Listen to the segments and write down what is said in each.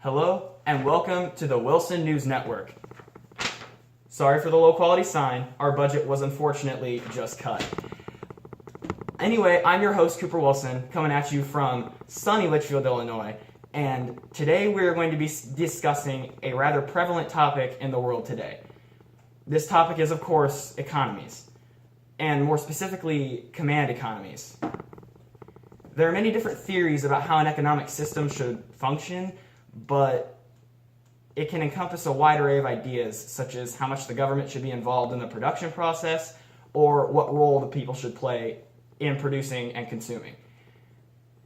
Hello, and welcome to the Wilson News Network. Sorry for the low quality sign, our budget was unfortunately just cut. Anyway, I'm your host, Cooper Wilson, coming at you from sunny Litchfield, Illinois, and today we're going to be discussing a rather prevalent topic in the world today. This topic is, of course, economies, and more specifically, command economies. There are many different theories about how an economic system should function, but it can encompass a wide array of ideas, such as how much the government should be involved in the production process, or what role the people should play in producing and consuming.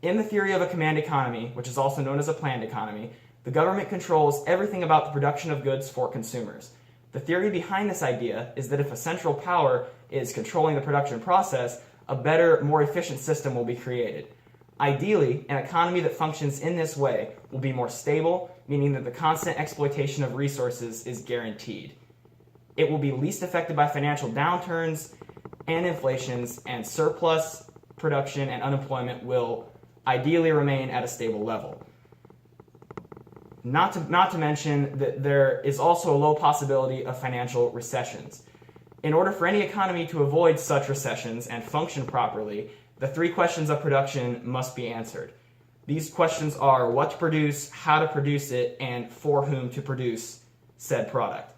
In the theory of a command economy, which is also known as a planned economy, the government controls everything about the production of goods for consumers. The theory behind this idea is that if a central power is controlling the production process, a better, more efficient system will be created. Ideally, an economy that functions in this way will be more stable, meaning that the constant exploitation of resources is guaranteed. It will be least affected by financial downturns and inflations, and surplus production and unemployment will ideally remain at a stable level. Not to mention that there is also a low possibility of financial recessions. In order for any economy to avoid such recessions and function properly, the three questions of production must be answered. These questions are what to produce, how to produce it, and for whom to produce said product.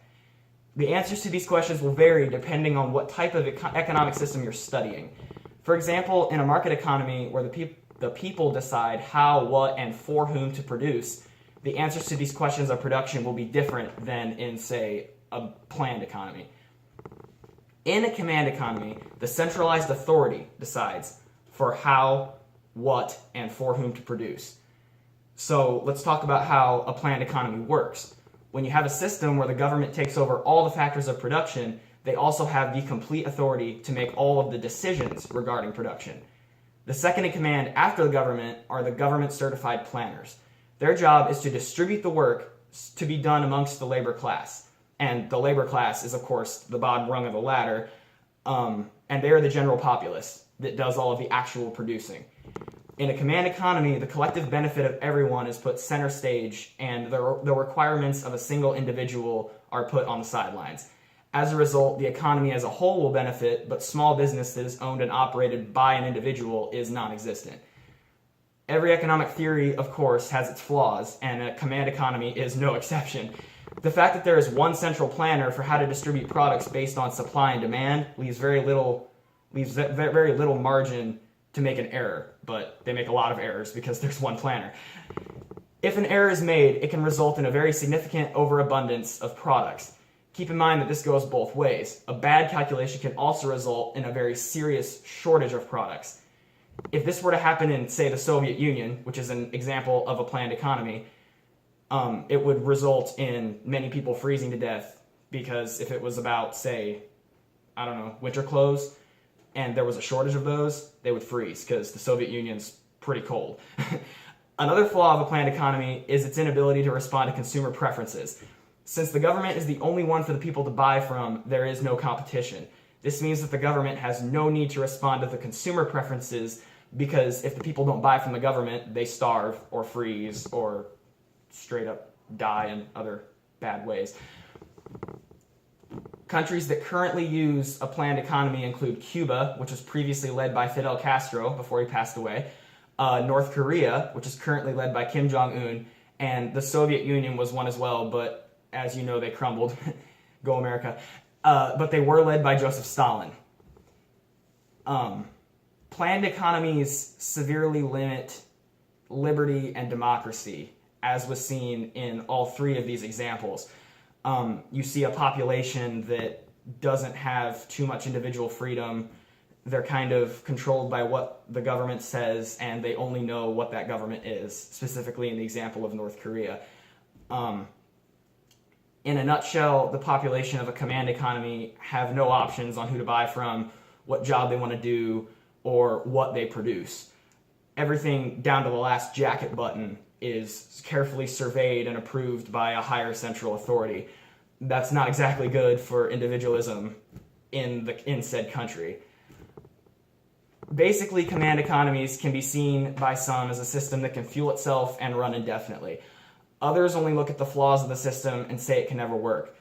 The answers to these questions will vary depending on what type of economic system you're studying. For example, in a market economy where the people decide how, what, and for whom to produce, the answers to these questions of production will be different than in, say, a planned economy. In a command economy, the centralized authority decides for how, what, and for whom to produce. So let's talk about how a planned economy works. When you have a system where the government takes over all the factors of production, they also have the complete authority to make all of the decisions regarding production. The second in command after the government are the government certified planners. Their job is to distribute the work to be done amongst the labor class. And the labor class is, of course, the bottom rung of the ladder, and they are the general populace that does all of the actual producing. In a command economy, the collective benefit of everyone is put center stage, and the requirements of a single individual are put on the sidelines. As a result, the economy as a whole will benefit, but small businesses owned and operated by an individual is non-existent. Every economic theory, of course, has its flaws, and a command economy is no exception. The fact that there is one central planner for how to distribute products based on supply and demand leaves very little margin to make an error, but they make a lot of errors because there's one planner. If an error is made, it can result in a very significant overabundance of products. Keep in mind that this goes both ways. A bad calculation can also result in a very serious shortage of products. If this were to happen in, say, the Soviet Union, which is an example of a planned economy, it would result in many people freezing to death, because if it was about, say, winter clothes, and there was a shortage of those, they would freeze, because the Soviet Union's pretty cold. Another flaw of a planned economy is its inability to respond to consumer preferences. Since the government is the only one for the people to buy from, there is no competition. This means that the government has no need to respond to the consumer preferences, because if the people don't buy from the government, they starve or freeze or straight up die in other bad ways. Countries that currently use a planned economy include Cuba, which was previously led by Fidel Castro before he passed away, North Korea, which is currently led by Kim Jong-un, and the Soviet Union was one as well, but as you know, they crumbled. Go America. But they were led by Joseph Stalin. Planned economies severely limit liberty and democracy, as was seen in all three of these examples. You see a population that doesn't have too much individual freedom. They're kind of controlled by what the government says, and they only know what that government is, specifically in the example of North Korea. In a nutshell, the population of a command economy have no options on who to buy from, what job they want to do, or what they produce. Everything down to the last jacket button is carefully surveyed and approved by a higher central authority. That's not exactly good for individualism in said country. Basically, command economies can be seen by some as a system that can fuel itself and run indefinitely. Others only look at the flaws of the system and say it can never work.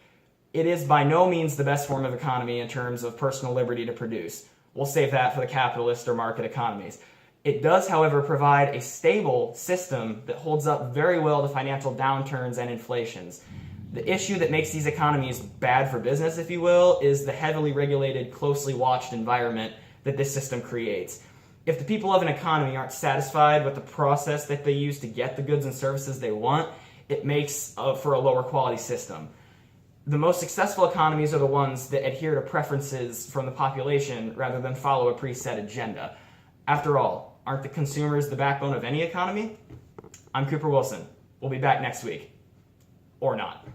It is by no means the best form of economy in terms of personal liberty to produce. We'll save that for the capitalist or market economies. It does, however, provide a stable system that holds up very well to financial downturns and inflations. The issue that makes these economies bad for business, if you will, is the heavily regulated, closely watched environment that this system creates. If the people of an economy aren't satisfied with the process that they use to get the goods and services they want, it makes for a lower quality system. The most successful economies are the ones that adhere to preferences from the population rather than follow a preset agenda. After all, aren't the consumers the backbone of any economy? I'm Cooper Wilson. We'll be back next week. Or not.